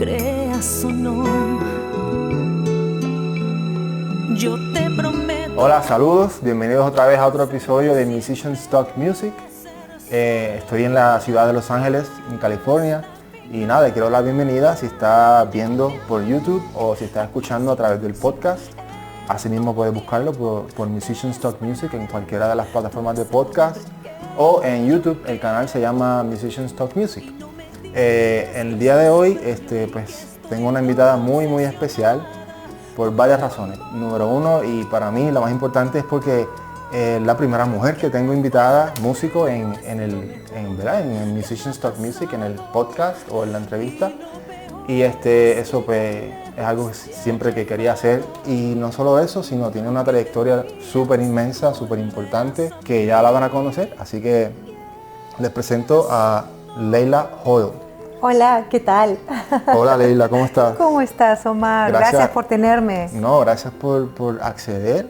creas o no, yo te prometo. Hola, saludos, bienvenidos otra vez a otro episodio de Musicians Talk Music. Estoy en la ciudad de Los Ángeles, en California, y nada, quiero dar la bienvenida si está viendo por YouTube o si está escuchando a través del podcast. Asimismo puedes buscarlo por Musicians Talk Music en cualquiera de las plataformas de podcast o en YouTube. El canal se llama Musicians Talk Music. El día de hoy pues tengo una invitada muy especial por varias razones. Número uno, y para mí la más importante, es porque es la primera mujer que tengo invitada, músico, en Musicians Talk Music, en el podcast o en la entrevista. Y eso pues es algo que siempre que quería hacer, y no solo eso, sino tiene una trayectoria súper inmensa, súper importante, que ya la van a conocer. Así que les presento a Leila Hoyle. Hola, ¿qué tal? Hola Leila, ¿cómo estás? ¿Cómo estás, Omar? Gracias por tenerme. No, gracias por acceder,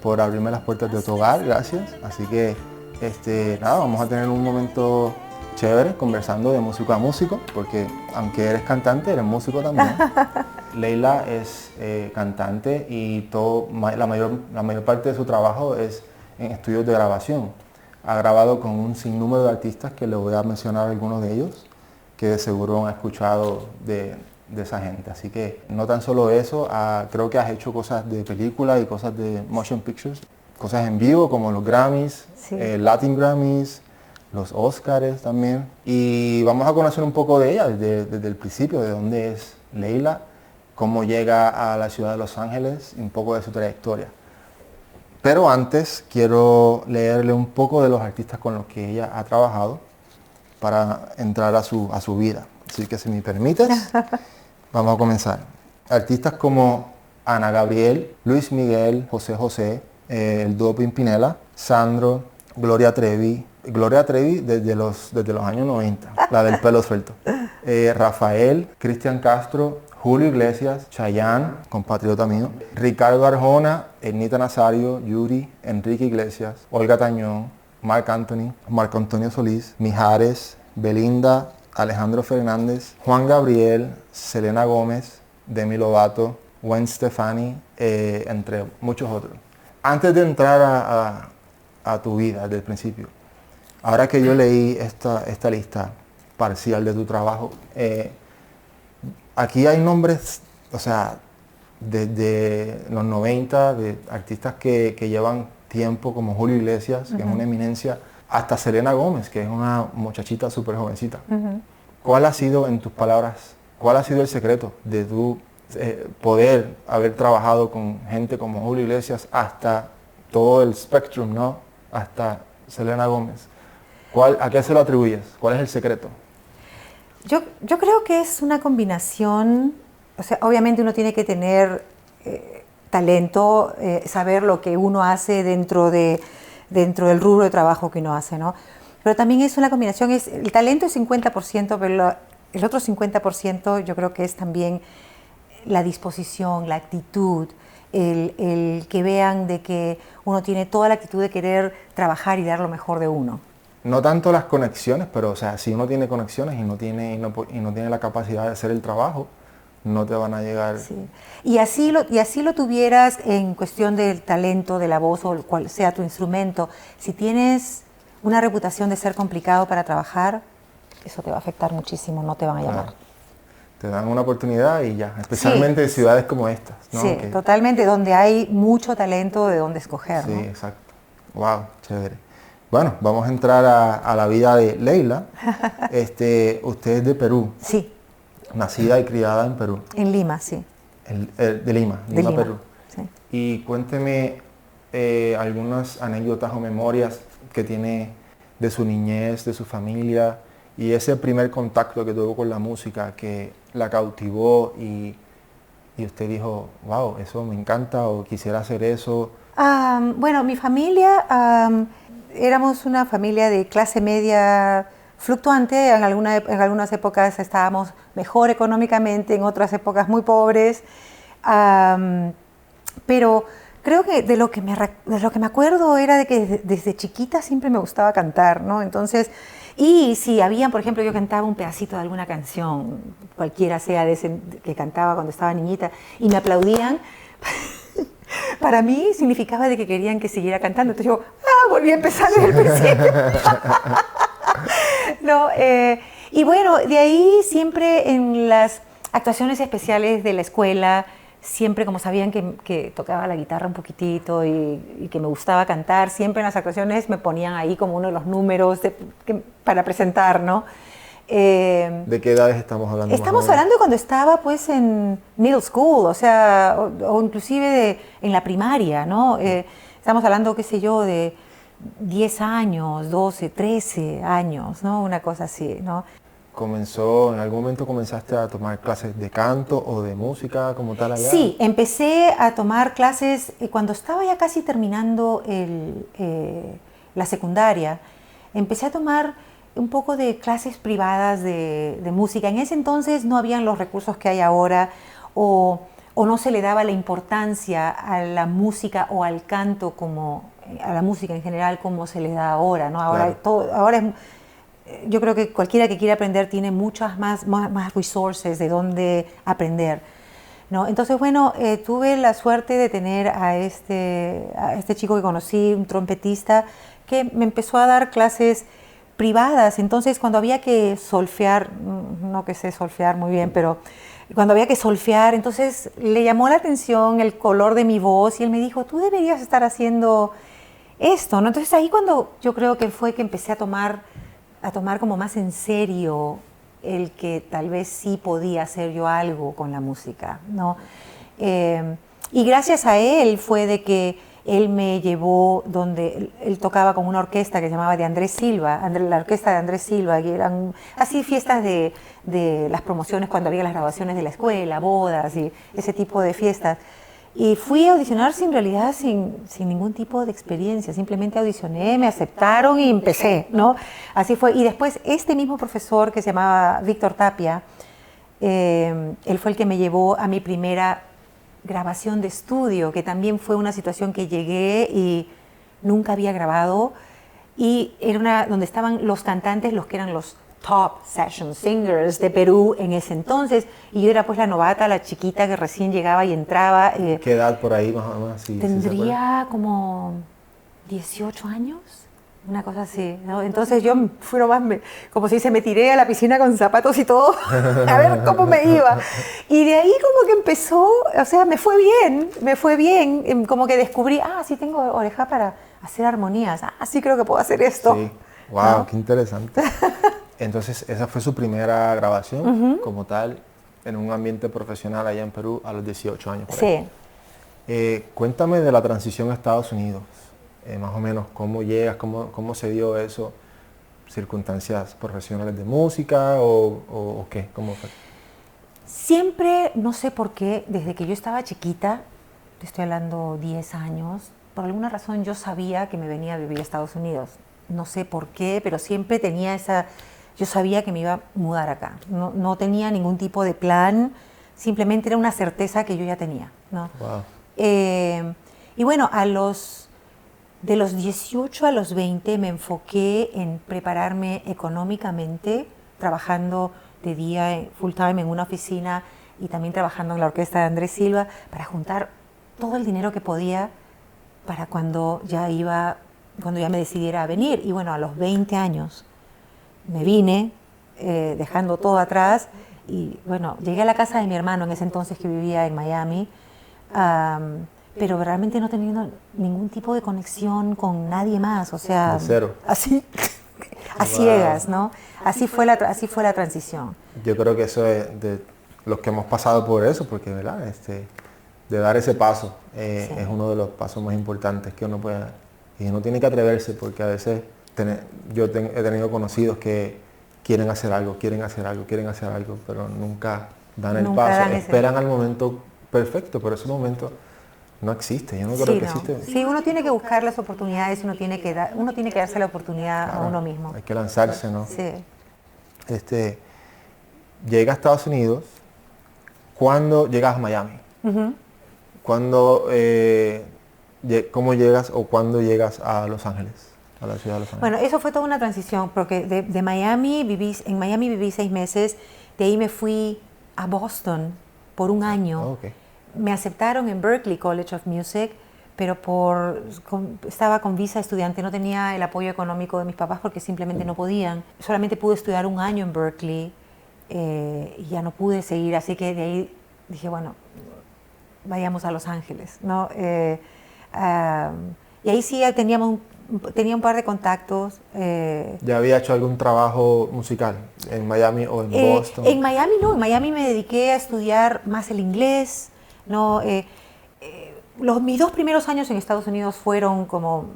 por abrirme las puertas de tu hogar, gracias. Así que nada, vamos a tener un momento chévere conversando de músico a músico, porque aunque eres cantante, eres músico también. Leila es cantante y la mayor parte de su trabajo es en estudios de grabación. Ha grabado con un sinnúmero de artistas que le voy a mencionar algunos de ellos, que de seguro han escuchado de esa gente. Así que no tan solo eso, creo que has hecho cosas de película y cosas de motion pictures, cosas en vivo como los Grammys, sí. Latin Grammys, los Oscars también. Y vamos a conocer un poco de ella desde el principio, de dónde es Leila, cómo llega a la ciudad de Los Ángeles, y un poco de su trayectoria. Pero antes quiero leerle un poco de los artistas con los que ella ha trabajado para entrar a su vida. Así que si me permites, vamos a comenzar. Artistas como Ana Gabriel, Luis Miguel, José José, el dúo Pimpinela, Sandro, Gloria Trevi desde los años 90, la del pelo suelto. Rafael, Cristian Castro, Julio Iglesias, Chayanne, compatriota mío, Ricardo Arjona, Ernita Nazario, Yuri, Enrique Iglesias, Olga Tañón, Marc Antonio Solís, Mijares, Belinda, Alejandro Fernández, Juan Gabriel, Selena Gómez, Demi Lovato, Gwen Stefani, entre muchos otros. Antes de entrar a tu vida desde el principio, ahora que yo leí esta lista parcial de tu trabajo, aquí hay nombres, o sea, desde los 90, de artistas que llevan tiempo, como Julio Iglesias, que es una eminencia, hasta Selena Gómez, que es una muchachita súper jovencita. ¿Cuál ha sido, en tus palabras, cuál ha sido el secreto de tu poder haber trabajado con gente como Julio Iglesias hasta todo el spectrum, ¿no? Hasta Selena Gómez? ¿A qué se lo atribuyes? ¿Cuál es el secreto? Yo creo que es una combinación, o sea, obviamente uno tiene que tener talento, saber lo que uno hace dentro del rubro de trabajo que uno hace, ¿no? Pero también es una combinación, el talento es 50%, pero el otro 50% yo creo que es también la disposición, la actitud, el que vean de que uno tiene toda la actitud de querer trabajar y dar lo mejor de uno. No tanto las conexiones, pero o sea, si uno tiene conexiones y no tiene la capacidad de hacer el trabajo, no te van a llegar. Sí. Y así lo tuvieras en cuestión del talento, de la voz o cual sea tu instrumento. Si tienes una reputación de ser complicado para trabajar, eso te va a afectar muchísimo, no te van a llamar. Claro. Te dan una oportunidad y ya, especialmente en ciudades como estas, ¿no? Sí, totalmente, donde hay mucho talento de donde escoger, sí, ¿no? Exacto. Wow, chévere. Bueno, vamos a entrar a la vida de Leila. Usted es de Perú. Sí. Nacida y criada en Perú. En Lima, sí. De Lima, Perú. Sí. Y cuénteme algunas anécdotas o memorias que tiene de su niñez, de su familia, y ese primer contacto que tuvo con la música que la cautivó y usted dijo, wow, eso me encanta o quisiera hacer eso. Bueno, mi familia, éramos una familia de clase media fluctuante. En algunas épocas estábamos mejor económicamente, en otras épocas muy pobres. Pero creo que de lo que me acuerdo era de que desde chiquita siempre me gustaba cantar, ¿no? Entonces, Y si había, por ejemplo, yo cantaba un pedacito de alguna canción, cualquiera sea de ese que cantaba cuando estaba niñita, y me aplaudían, para mí significaba de que querían que siguiera cantando. Entonces yo, volví a empezar desde el principio. No, y bueno, de ahí siempre en las actuaciones especiales de la escuela, siempre como sabían que tocaba la guitarra un poquitito y que me gustaba cantar, siempre en las actuaciones me ponían ahí como uno de los números para presentar, ¿no? ¿De qué edades estamos hablando? Estamos hablando de cuando estaba pues en middle school, o sea, o inclusive en la primaria, ¿no? Estamos hablando, qué sé yo, de 10 años, 12, 13 años, ¿no? Una cosa así, ¿no? ¿En algún momento comenzaste a tomar clases de canto o de música como tal allá? Sí, empecé a tomar clases cuando estaba ya casi terminando la secundaria. Empecé a tomar un poco de clases privadas de música. En ese entonces no habían los recursos que hay ahora o no se le daba la importancia a la música o al canto como a la música en general como se le da ahora, ¿no? Ahora, claro. ahora yo creo que cualquiera que quiera aprender tiene muchas más resources de dónde aprender, ¿no? Entonces, bueno, tuve la suerte de tener a este chico que conocí, un trompetista, que me empezó a dar clases privadas. Entonces, cuando había que solfear, no que sé solfear muy bien, pero cuando había que solfear, entonces le llamó la atención el color de mi voz y él me dijo, tú deberías estar haciendo esto, ¿no? Entonces ahí cuando yo creo que fue que empecé a tomar como más en serio el que tal vez sí podía hacer yo algo con la música, ¿no? Y gracias a él fue de que él me llevó donde él tocaba con una orquesta que se llamaba de Andrés Silva, la orquesta de Andrés Silva, que eran así fiestas de las promociones cuando había las graduaciones de la escuela, bodas y ese tipo de fiestas. Y fui a audicionar sin ningún tipo de experiencia, simplemente audicioné, me aceptaron y empecé, ¿no? Así fue. Y después este mismo profesor que se llamaba Víctor Tapia, él fue el que me llevó a mi primera grabación de estudio, que también fue una situación que llegué y nunca había grabado. Y era donde estaban los cantantes, los que eran los top session singers de Perú en ese entonces, y yo era pues la novata, la chiquita que recién llegaba y entraba. ¿Qué edad por ahí más o menos? Tendría como 18 años, una cosa así, ¿no? Entonces yo fui nomás, como se dice, me tiré a la piscina con zapatos y todo, a ver cómo me iba. Y de ahí como que empezó, o sea, me fue bien, como que descubrí, sí tengo oreja para hacer armonías, sí creo que puedo hacer esto. Sí, wow, ¿no? Qué interesante. Entonces, esa fue su primera grabación como tal en un ambiente profesional allá en Perú a los 18 años. Sí. Cuéntame de la transición a Estados Unidos, más o menos, cómo llegas, cómo se dio eso, circunstancias profesionales de música o qué, cómo fue. Siempre, no sé por qué, desde que yo estaba chiquita, te estoy hablando 10 años, por alguna razón yo sabía que me venía a vivir a Estados Unidos. No sé por qué, pero siempre tenía yo sabía que me iba a mudar acá. No tenía ningún tipo de plan, simplemente era una certeza que yo ya tenía, ¿no? Wow. Y bueno, de los 18 a los 20 me enfoqué en prepararme económicamente, trabajando de día full time en una oficina y también trabajando en la orquesta de Andrés Silva para juntar todo el dinero que podía para cuando ya me decidiera a venir. Y bueno, a los 20 años me vine, dejando todo atrás, y bueno, llegué a la casa de mi hermano en ese entonces que vivía en Miami, pero realmente no teniendo ningún tipo de conexión con nadie más, o sea, de cero. Así, a ciegas, ¿no? Así fue la transición. Yo creo que eso es de los que hemos pasado por eso, porque ¿verdad? De dar ese paso Sí. es uno de los pasos más importantes que uno puede dar. Y uno tiene que atreverse, porque a veces he tenido conocidos que quieren hacer algo, pero nunca dan el paso. Esperan al momento perfecto, pero ese momento no existe. Yo no creo que existe. Sí, uno tiene que buscar las oportunidades, uno tiene que darse la oportunidad a uno mismo. Hay que lanzarse, ¿no? Sí. Llega a Estados Unidos. ¿Cuándo llegas a Miami? ¿Cómo llegas o cuándo llegas a Los Ángeles? a la ciudad de Los Ángeles. Bueno, eso fue toda una transición, porque de Miami en Miami viví 6 meses, de ahí me fui a Boston por un año. Oh, okay. Me aceptaron en Berklee College of Music, pero estaba con visa estudiante, no tenía el apoyo económico de mis papás porque simplemente no podían. Solamente pude estudiar un año en Berklee y ya no pude seguir, así que de ahí dije, bueno, vayamos a Los Ángeles, ¿no? Y ahí sí tenía un par de contactos. ¿Ya había hecho algún trabajo musical en Miami o en Boston? En Miami no, en Miami me dediqué a estudiar más el inglés, ¿no? Mis 2 primeros años en Estados Unidos fueron como,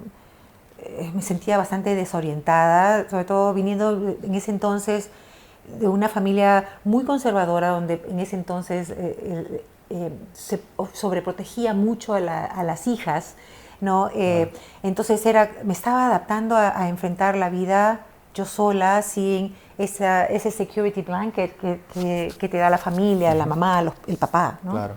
me sentía bastante desorientada, sobre todo viniendo en ese entonces de una familia muy conservadora, donde en ese entonces se sobreprotegía mucho a las hijas, ¿no? Entonces me estaba adaptando a enfrentar la vida yo sola, sin ese security blanket que te da la familia, la mamá, el papá, ¿no? Claro.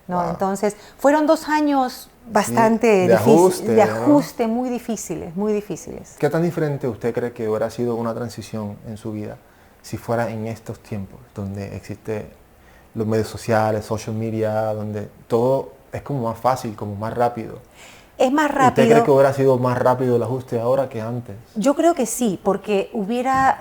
¿No? Wow. Entonces, fueron 2 años bastante Sí, difíciles, de ajuste, ¿no? muy difíciles. ¿Qué tan diferente usted cree que hubiera sido una transición en su vida si fuera en estos tiempos donde existe los medios sociales, social media, donde todo es como más fácil, como más rápido? Es más rápido. ¿Usted cree que hubiera sido más rápido el ajuste ahora que antes? Yo creo que sí, porque hubiera,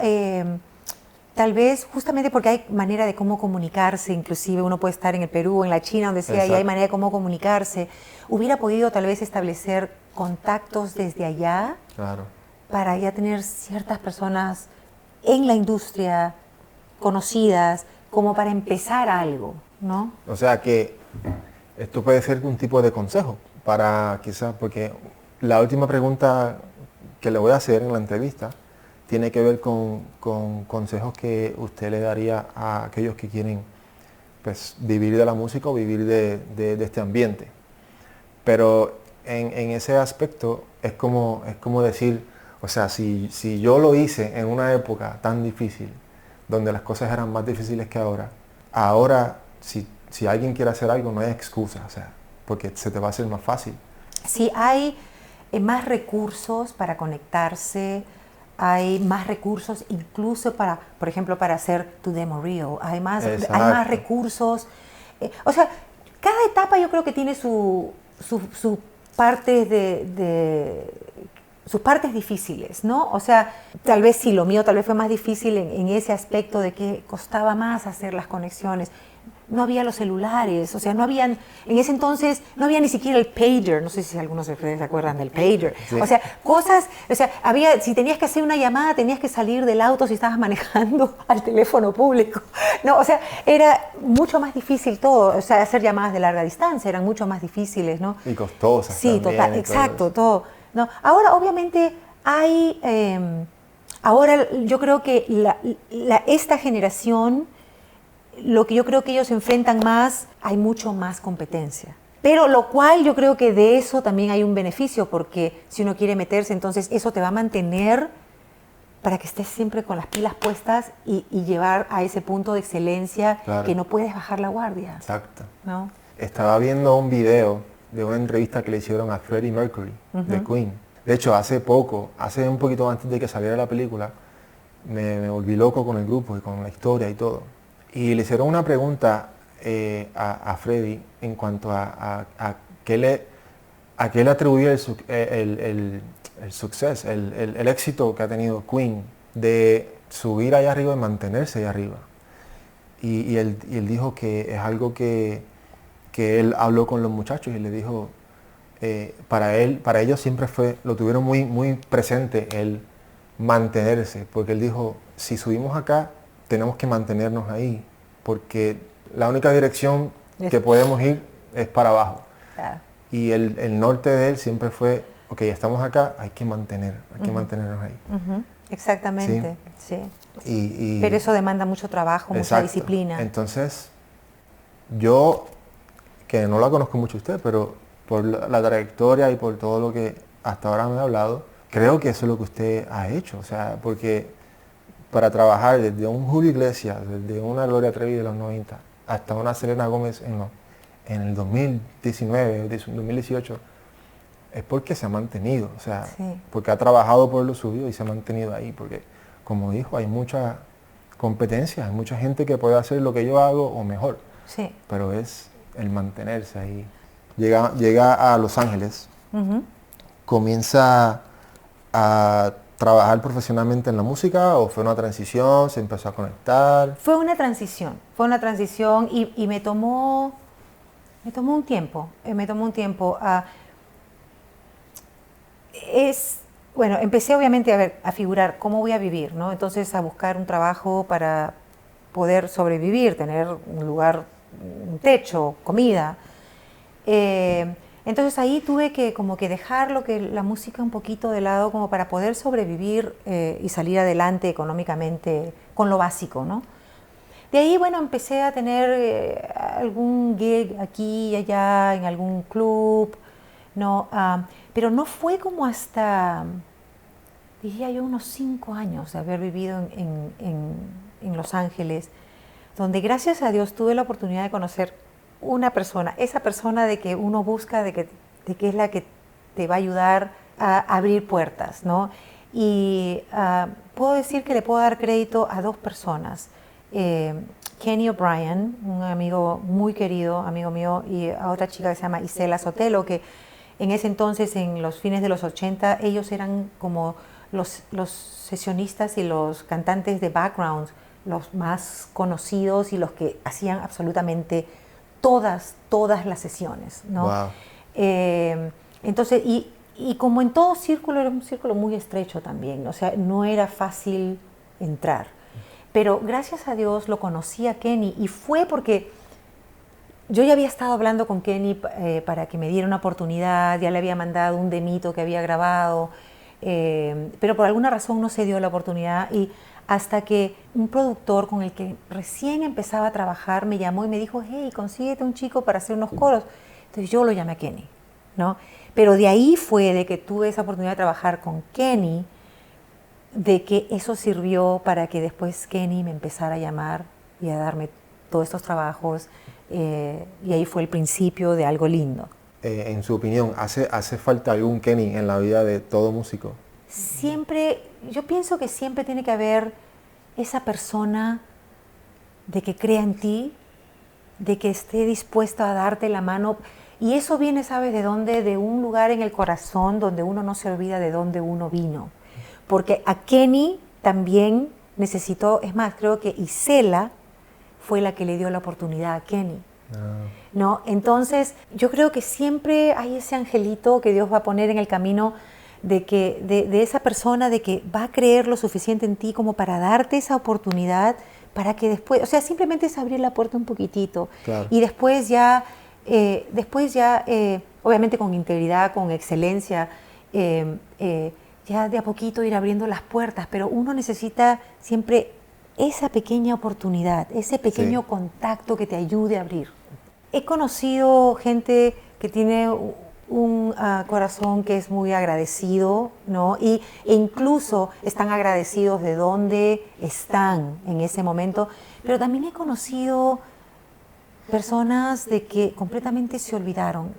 tal vez justamente porque hay manera de cómo comunicarse, inclusive uno puede estar en el Perú, en la China, donde sea, y hay manera de cómo comunicarse, hubiera podido tal vez establecer contactos desde allá, Claro. para ya tener ciertas personas en la industria conocidas, como para empezar algo, ¿no? O sea que esto puede ser un tipo de consejo para quizás, porque la última pregunta que le voy a hacer en la entrevista tiene que ver con consejos que usted le daría a aquellos que quieren, pues, vivir de la música o vivir de este ambiente. Pero en ese aspecto es como decir, o sea, si yo lo hice en una época tan difícil, donde las cosas eran más difíciles que ahora si alguien quiere hacer algo no hay excusa, o sea, porque se te va a hacer más fácil. Sí, hay más recursos para conectarse, hay más recursos incluso para, por ejemplo, para hacer tu demo reel, hay más recursos. O sea, cada etapa yo creo que tiene sus partes sus partes difíciles, ¿no? O sea, tal vez sí, lo mío tal vez fue más difícil en ese aspecto de que costaba más hacer las conexiones. No había los celulares, o sea, en ese entonces no había ni siquiera el pager, no sé si algunos de ustedes se acuerdan del pager. Sí. O sea, si tenías que hacer una llamada, tenías que salir del auto si estabas manejando al teléfono público. No, o sea, era mucho más difícil todo, o sea, hacer llamadas de larga distancia eran mucho más difíciles, ¿no? Y costosas. Sí, también, total, exacto, todo. No, ahora obviamente hay, ahora yo creo que esta generación, lo que yo creo que ellos enfrentan más, hay mucho más competencia. Pero lo cual yo creo que de eso también hay un beneficio, porque si uno quiere meterse, entonces eso te va a mantener para que estés siempre con las pilas puestas y llevar a ese punto de excelencia, claro, que no puedes bajar la guardia. Exacto. ¿No? Estaba viendo un video de una entrevista que le hicieron a Freddie Mercury, de Queen. De hecho, hace un poquito antes de que saliera la película, me volví loco con el grupo y con la historia y todo. Y le hicieron una pregunta a Freddie en cuanto a qué le atribuía el suceso, el éxito que ha tenido Queen de subir allá arriba y mantenerse allá arriba. Y él dijo que es algo que él habló con los muchachos y le dijo, para ellos siempre lo tuvieron muy, muy presente el mantenerse, porque él dijo, si subimos acá, tenemos que mantenernos ahí, porque la única dirección que podemos ir es para abajo. Claro. Y el norte de él siempre fue, ok, estamos acá, hay que mantenernos ahí. Exactamente, sí. Pero eso demanda mucho trabajo, mucha disciplina. Entonces, yo, que no la conozco mucho a usted, pero por la trayectoria y por todo lo que hasta ahora me ha hablado, creo que eso es lo que usted ha hecho, o sea, porque para trabajar desde un Julio Iglesias, desde una Gloria Trevi de los 90, hasta una Selena Gómez en el 2019, 2018, es porque se ha mantenido, o sea, Sí. porque ha trabajado por lo suyo y se ha mantenido ahí, porque como dijo, hay mucha competencia, hay mucha gente que puede hacer lo que yo hago o mejor, Sí. pero es el mantenerse ahí. Llega a Los Ángeles, Ujú. comienza a trabajar profesionalmente en la música o fue una transición, se empezó a conectar. Fue una transición y me tomó un tiempo, bueno, empecé obviamente a figurar cómo voy a vivir, ¿no? Entonces a buscar un trabajo para poder sobrevivir, tener un lugar, un techo, comida. Entonces ahí tuve que como que dejar la música un poquito de lado como para poder sobrevivir y salir adelante económicamente con lo básico, ¿no? De ahí, bueno, empecé a tener algún gig aquí y allá en algún club, ¿no? Pero no fue como hasta, diría yo, unos 5 años de haber vivido en Los Ángeles, donde gracias a Dios tuve la oportunidad de conocer una persona, esa persona de que uno busca, de que es la que te va a ayudar a abrir puertas, ¿no? Y puedo decir que le puedo dar crédito a 2 personas. Kenny O'Brien, un amigo muy querido, amigo mío, y a otra chica que se llama Isela Sotelo, que en ese entonces, en los fines de los 80, ellos eran como los sesionistas y los cantantes de background, los más conocidos y los que hacían absolutamente todas las sesiones, ¿no? Wow. Entonces, y como en todo círculo, era un círculo muy estrecho también, o sea, no era fácil entrar. Pero gracias a Dios lo conocí a Kenny y fue porque yo ya había estado hablando con Kenny para que me diera una oportunidad, ya le había mandado un demito que había grabado, pero por alguna razón no se dio la oportunidad y hasta que un productor con el que recién empezaba a trabajar me llamó y me dijo, hey, consíguete un chico para hacer unos coros. Entonces yo lo llamé a Kenny, ¿no? Pero de ahí fue de que tuve esa oportunidad de trabajar con Kenny, de que eso sirvió para que después Kenny me empezara a llamar y a darme todos estos trabajos y ahí fue el principio de algo lindo. En su opinión, ¿hace falta algún Kenny en la vida de todo músico? Siempre, yo pienso que siempre tiene que haber esa persona de que crea en ti, de que esté dispuesta a darte la mano y eso viene, ¿sabes de dónde? De un lugar en el corazón donde uno no se olvida de dónde uno vino. Porque a Kenny también necesitó, es más, creo que Isela fue la que le dio la oportunidad a Kenny. ¿No? Entonces, yo creo que siempre hay ese angelito que Dios va a poner en el camino de esa persona, de que va a creer lo suficiente en ti como para darte esa oportunidad, para que después, o sea, simplemente es abrir la puerta un poquitito. Claro. Y después ya, obviamente con integridad, con excelencia, ya de a poquito ir abriendo las puertas, pero uno necesita siempre esa pequeña oportunidad, ese pequeño contacto que te ayude a abrir. He conocido gente que tiene un corazón que es muy agradecido, ¿no? E incluso están agradecidos de dónde están en ese momento, pero también he conocido personas de que completamente se olvidaron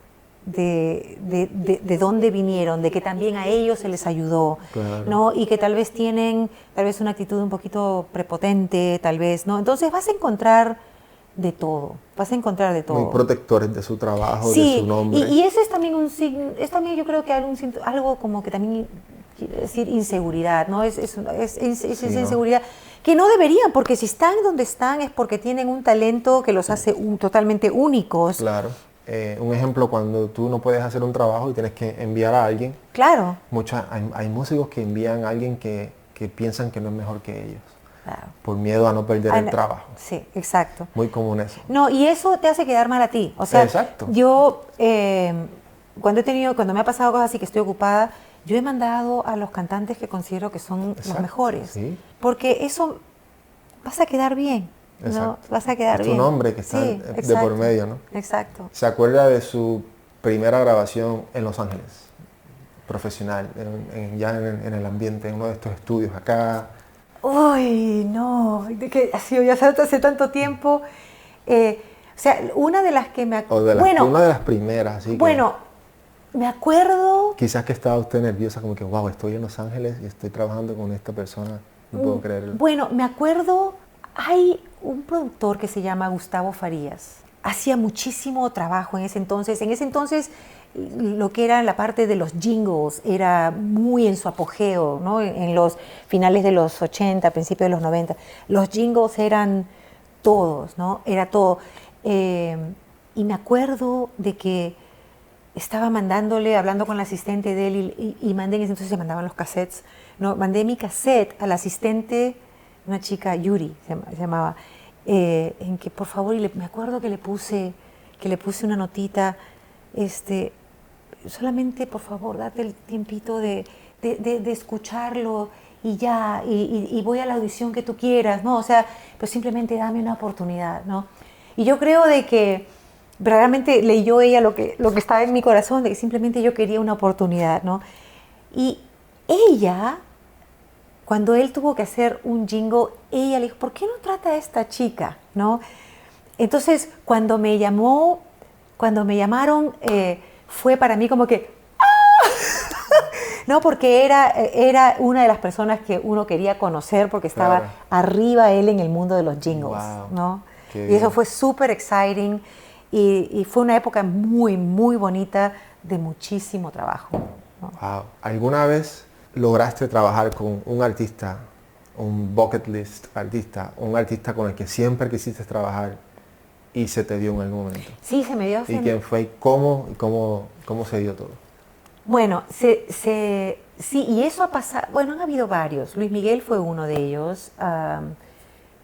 de dónde vinieron, de que también a ellos se les ayudó, Claro. ¿no? Y que tal vez tienen una actitud un poquito prepotente, tal vez, ¿no? Entonces vas a encontrar de todo, Muy protectores de su trabajo, sí, de su nombre. y eso es también un signo, es también yo creo que algo como que también quiere decir inseguridad, ¿no? Es esa inseguridad que no deberían, porque si están donde están es porque tienen un talento que los hace totalmente únicos. Claro. Un ejemplo, cuando tú no puedes hacer un trabajo y tienes que enviar a alguien, Claro. hay músicos que envían a alguien que piensan que no es mejor que ellos, Claro. por miedo a no perder el trabajo. Sí, exacto. Muy común eso. No, y eso te hace quedar mal a ti. O sea, Exacto. yo, cuando me ha pasado cosas así que estoy ocupada, yo he mandado a los cantantes que considero que son los Exacto, mejores. sí. Porque eso vas a quedar bien. ¿no? Exacto. Vas a quedar Es bien. tu nombre que está de por medio, ¿no? Exacto. ¿Se acuerda de su primera grabación en Los Ángeles? Profesional, ya en el ambiente, en uno de estos estudios acá. Uy, no, de que ha sido ya hace tanto tiempo. O sea, una de las que me O una de las primeras, así bueno, me acuerdo... Quizás que estaba usted nerviosa, como que, wow, estoy en Los Ángeles y estoy trabajando con esta persona, no puedo creerlo. Bueno, me acuerdo, hay un productor que se llama Gustavo Farías. Hacía muchísimo trabajo en ese entonces. En ese entonces, lo que era la parte de los jingles era muy en su apogeo, ¿no? En los finales de los 80, principios de los 90. Los jingles eran todos, ¿no? Era todo. Y me acuerdo de que estaba hablando con la asistente de él y mandé, en ese entonces se mandaban los cassettes, ¿no? Mandé mi cassette al asistente, una chica, Yuri se llamaba, en que por favor, me acuerdo que le puse una notita, solamente por favor date el tiempito de escucharlo y ya, y voy a la audición que tú quieras, ¿no? O sea, pues simplemente dame una oportunidad, ¿no? Y yo creo de que realmente leyó ella lo que estaba en mi corazón, de que simplemente yo quería una oportunidad, ¿no? Y ella, cuando él tuvo que hacer un jingle, ella le dijo, ¿por qué no trata a esta chica? ¿No? Entonces, cuando me llamaron, fue para mí como que, ¡ah! ¿No? Porque era una de las personas que uno quería conocer porque estaba arriba él en el mundo de los jingles, wow, ¿no? Y eso fue súper exciting y fue una época muy, muy bonita de muchísimo trabajo, ¿no? Wow. ¿Alguna vez lograste trabajar con un artista, un bucket list artista, un artista con el que siempre quisiste trabajar y se te dio en algún momento? Sí, se me dio. ¿Y quién fue y cómo se dio todo? Bueno, sí, y eso ha pasado, bueno, han habido varios. Luis Miguel fue uno de ellos,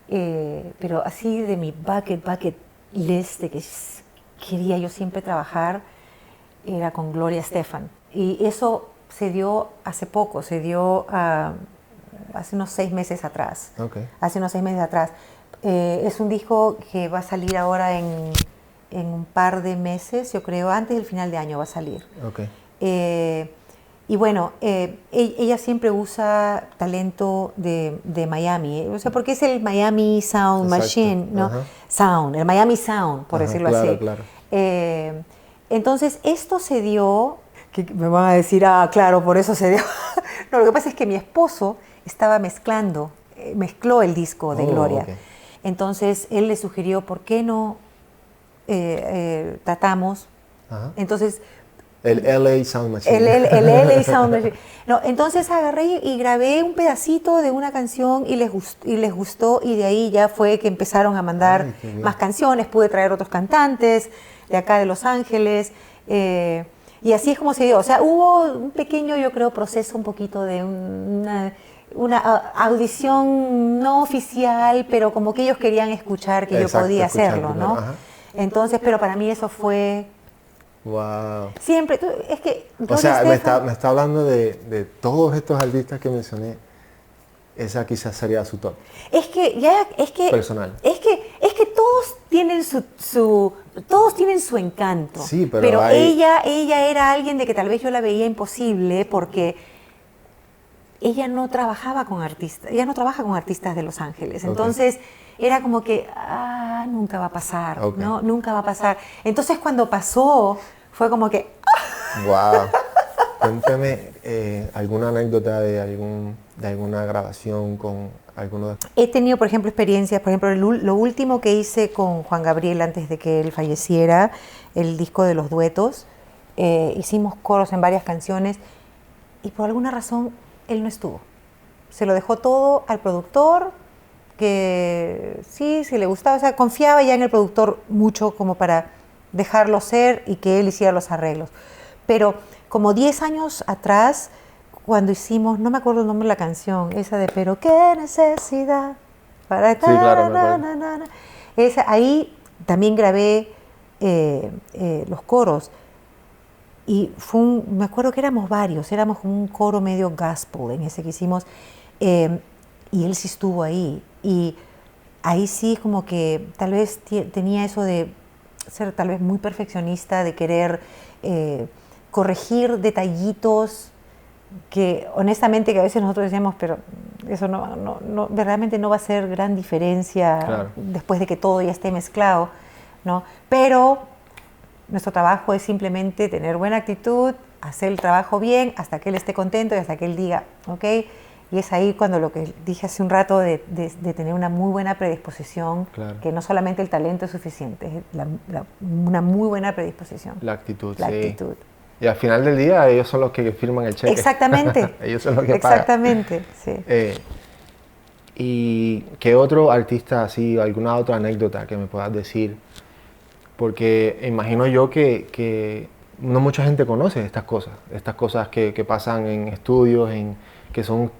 pero así de mi bucket list de que quería yo siempre trabajar, era con Gloria Estefan. Y eso se dio hace poco, se dio hace unos 6 meses atrás. Okay. Hace unos 6 meses atrás. Es un disco que va a salir ahora en un par de meses, yo creo, antes del final de año va a salir. Okay. Y bueno, ella siempre usa talento de Miami, o sea, porque es el Miami Sound Machine, ¿no? Ajá. Sound, el Miami Sound, por decirlo así. Claro. Entonces, esto se dio, que me van a decir, claro, por eso se dio. No, lo que pasa es que mi esposo estaba mezcló el disco de Gloria. Okay. Entonces, él le sugirió, ¿por qué no tratamos? Ajá. Entonces, el LA Sound Machine. El LA Sound Machine. No, entonces agarré y grabé un pedacito de una canción y les gustó y de ahí ya fue que empezaron a mandar más canciones, pude traer otros cantantes de acá de Los Ángeles y así es como se dio. O sea, hubo un pequeño, yo creo, proceso un poquito de una audición no oficial, pero como que ellos querían escuchar que yo podía hacerlo, primero, ¿no? ajá. Entonces, pero para mí eso fue... Wow. Siempre, es que... O sea, me está hablando de todos estos artistas que mencioné, esa quizás sería su top. Es que personal. Es que todos tienen todos tienen su encanto. Sí, pero ella era alguien de que tal vez yo la veía imposible porque ella no trabajaba con artistas, ella no trabaja con artistas de Los Ángeles. Entonces, era como que, nunca va a pasar, ¿no? Nunca va a pasar. Entonces, cuando pasó, fue como que... Wow. Cuéntame alguna anécdota de alguna grabación con alguno de... He tenido, por ejemplo, experiencias, por ejemplo, lo último que hice con Juan Gabriel antes de que él falleciera, el disco de los duetos, hicimos coros en varias canciones y por alguna razón él no estuvo. Se lo dejó todo al productor, que sí le gustaba, o sea, confiaba ya en el productor mucho como para dejarlo ser y que él hiciera los arreglos. Pero como 10 años atrás, cuando hicimos, no me acuerdo el nombre de la canción, esa de Pero qué necesidad para... Sí, claro, me acuerdo. Ahí también grabé los coros y me acuerdo que éramos varios, éramos como un coro medio gospel en ese que hicimos y él sí estuvo ahí y ahí sí como que tal vez tenía eso de ser tal vez muy perfeccionista, de querer corregir detallitos que honestamente que a veces nosotros decíamos, pero eso no realmente no va a hacer gran diferencia después de que todo ya esté mezclado, ¿no? Pero nuestro trabajo es simplemente tener buena actitud, hacer el trabajo bien hasta que él esté contento y hasta que él diga, ¿ok? Y es ahí cuando lo que dije hace un rato de tener una muy buena predisposición, Claro. que no solamente el talento es suficiente, es una muy buena predisposición. La actitud, La sí. actitud. Y al final del día ellos son los que firman el cheque. Exactamente. Ellos son los que pagan. Exactamente, sí. ¿Y qué otro artista así, alguna otra anécdota que me puedas decir? Porque imagino yo que no mucha gente conoce estas cosas que pasan en estudios, que son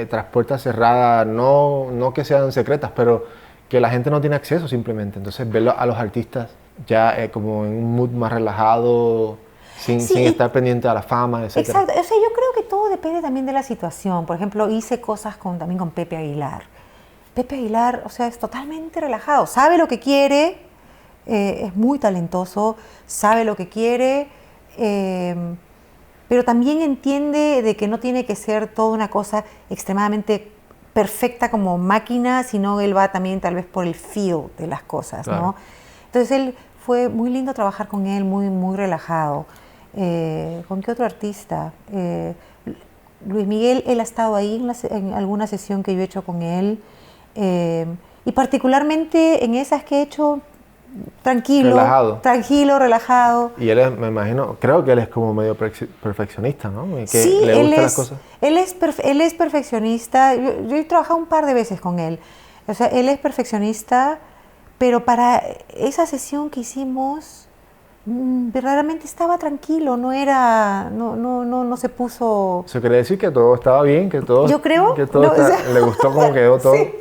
tras puertas cerradas, no que sean secretas, pero que la gente no tiene acceso simplemente. Entonces ver a los artistas ya como en un mood más relajado, sin estar pendiente a la fama, etc. Exacto, o sea, yo creo que todo depende también de la situación. Por ejemplo, hice cosas también con Pepe Aguilar. Pepe Aguilar, o sea, es totalmente relajado, sabe lo que quiere, es muy talentoso, sabe lo que quiere, pero también entiende de que no tiene que ser toda una cosa extremadamente perfecta como máquina, sino él va también tal vez por el feel de las cosas, claro. ¿no? Entonces fue muy lindo trabajar con él, muy, muy relajado. ¿Con qué otro artista? Luis Miguel, él ha estado ahí en alguna sesión que yo he hecho con él, y particularmente en esas que he hecho, tranquilo, relajado. Y él es, me imagino, creo que él es como medio perfeccionista, ¿no? Que sí, le gustan las cosas. Él es perfeccionista. Yo he trabajado un par de veces con él. O sea, él es perfeccionista, pero para esa sesión que hicimos, verdaderamente estaba tranquilo, no se puso... Eso quiere decir que todo estaba bien, que todo, yo creo, que todo le gustó como quedó todo. Sí.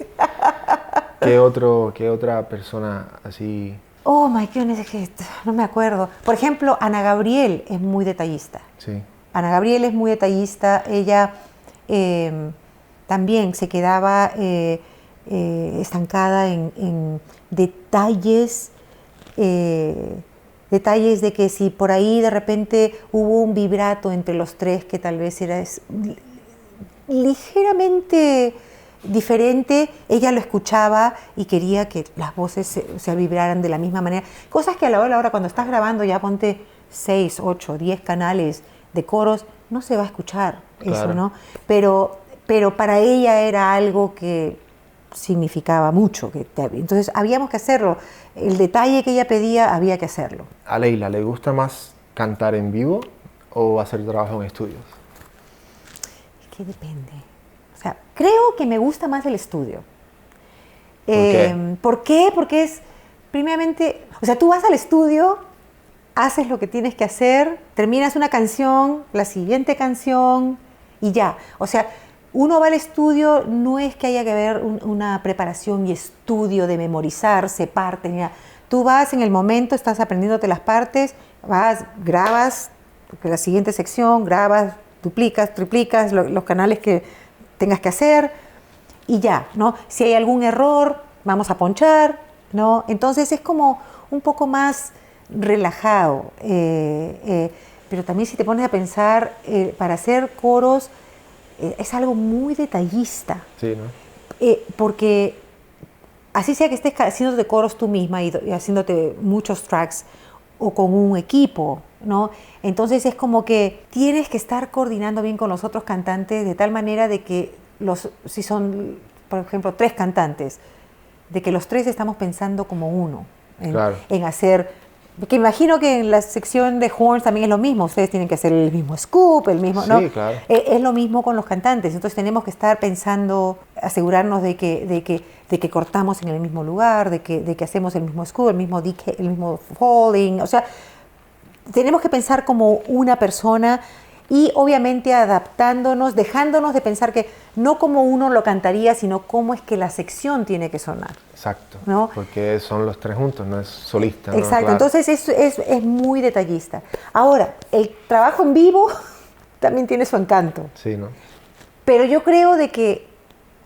¿Qué otra persona así? Oh my goodness, es que no me acuerdo. Por ejemplo, Ana Gabriel es muy detallista. Sí. Ana Gabriel es muy detallista. Ella también se quedaba estancada en detalles. Detalles de que si por ahí de repente hubo un vibrato entre los tres que tal vez era ligeramente diferente, ella lo escuchaba y quería que las voces se vibraran de la misma manera. Cosas que a la hora cuando estás grabando ya ponte 6, 8, 10 canales de coros, no se va a escuchar claro. eso, ¿no? Pero para ella era algo que significaba mucho. Entonces habíamos que hacerlo. El detalle que ella pedía había que hacerlo. ¿A Leila le gusta más cantar en vivo o hacer trabajo en estudios? Es que depende. O sea, creo que me gusta más el estudio. ¿Por qué? ¿Por qué? Porque es, primeramente, o sea, tú vas al estudio, haces lo que tienes que hacer, terminas una canción, la siguiente canción y ya. O sea, uno va al estudio, no es que haya que ver una preparación y estudio de memorizarse partes. Mira, tú vas en el momento, estás aprendiéndote las partes, vas, grabas la siguiente sección, grabas, duplicas, triplicas los canales que tengas que hacer y ya, ¿no? Si hay algún error, vamos a ponchar, ¿no? Entonces es como un poco más relajado. Pero también si te pones a pensar, para hacer coros, es algo muy detallista. Sí, ¿no? Porque así sea que estés haciéndote coros tú misma y haciéndote muchos tracks o con un equipo, ¿no? Entonces es como que tienes que estar coordinando bien con los otros cantantes de tal manera de que si son, por ejemplo, 3 cantantes, de que los 3 estamos pensando como uno en hacer. Porque imagino que en la sección de horns también es lo mismo, ustedes tienen que hacer el mismo scoop, el mismo, ¿no? Sí, claro. Es lo mismo con los cantantes, entonces tenemos que estar pensando, asegurarnos de que cortamos en el mismo lugar, de que hacemos el mismo scoop, el mismo falling, o sea, tenemos que pensar como una persona y obviamente adaptándonos, dejándonos de pensar que no como uno lo cantaría, sino cómo es que la sección tiene que sonar. Exacto, ¿no? porque son los 3 juntos, no es solista. Exacto, ¿no? Claro. Entonces es muy detallista. Ahora, el trabajo en vivo también tiene su encanto. Sí, ¿no? Pero yo creo de que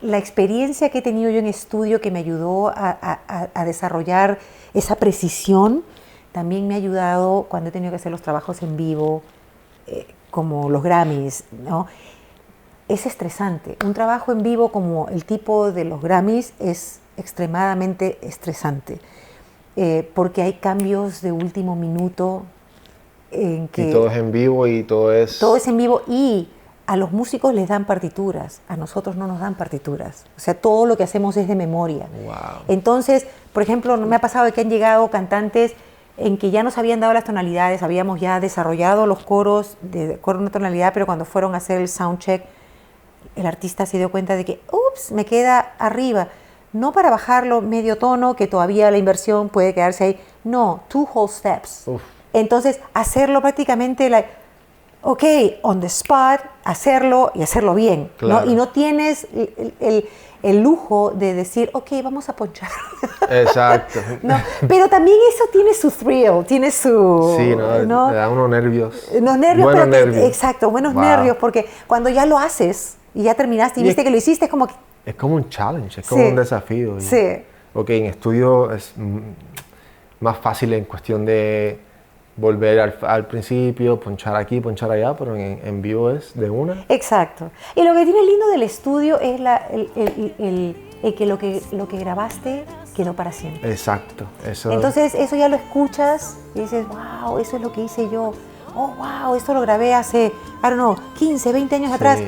la experiencia que he tenido yo en estudio que me ayudó a desarrollar esa precisión, también me ha ayudado cuando he tenido que hacer los trabajos en vivo, como los Grammys, ¿no? Es estresante. Un trabajo en vivo como el tipo de los Grammys es extremadamente estresante. porque hay cambios de último minuto en que... Y todo es en vivo y todo es... Todo es en vivo y a los músicos les dan partituras, a nosotros no nos dan partituras. O sea, todo lo que hacemos es de memoria. Wow. Entonces, por ejemplo, me ha pasado de que han llegado cantantes en que ya nos habían dado las tonalidades, habíamos ya desarrollado los coros de acuerdo a una tonalidad, pero cuando fueron a hacer el soundcheck, el artista se dio cuenta de que, ups, me queda arriba. No para bajarlo medio tono, que todavía la inversión puede quedarse ahí. No, 2 whole steps. Uf. Entonces, hacerlo prácticamente, ok, on the spot, hacerlo y hacerlo bien. Claro. ¿No? Y no tienes el lujo de decir, ok, vamos a ponchar. Exacto. No, pero también eso tiene su thrill, tiene su... Sí, ¿no? Le da unos nervios. Los nervios, Buenos pero nervios. exacto, buenos Wow. nervios, porque cuando ya lo haces y ya terminaste y viste que lo hiciste, es como que... Es como un challenge, es como Sí. un desafío. Sí. Ok, en estudio es más fácil en cuestión de volver al principio, ponchar aquí, ponchar allá, pero en vivo es de una. Exacto. Y lo que tiene lindo del estudio es el que lo que grabaste quedó para siempre. Exacto. Eso. Entonces eso ya lo escuchas y dices, wow, eso es lo que hice yo. Oh, wow, esto lo grabé hace, I don't know, 15, 20 años Sí. atrás.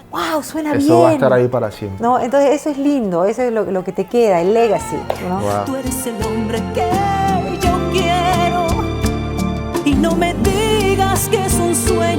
Wow, suena bien. Eso va a estar ahí para siempre. ¿No? Entonces eso es lindo, eso es lo que te queda, el legacy, ¿no? Wow. Tú eres el hombre que yo quiero y no me digas que es un sueño.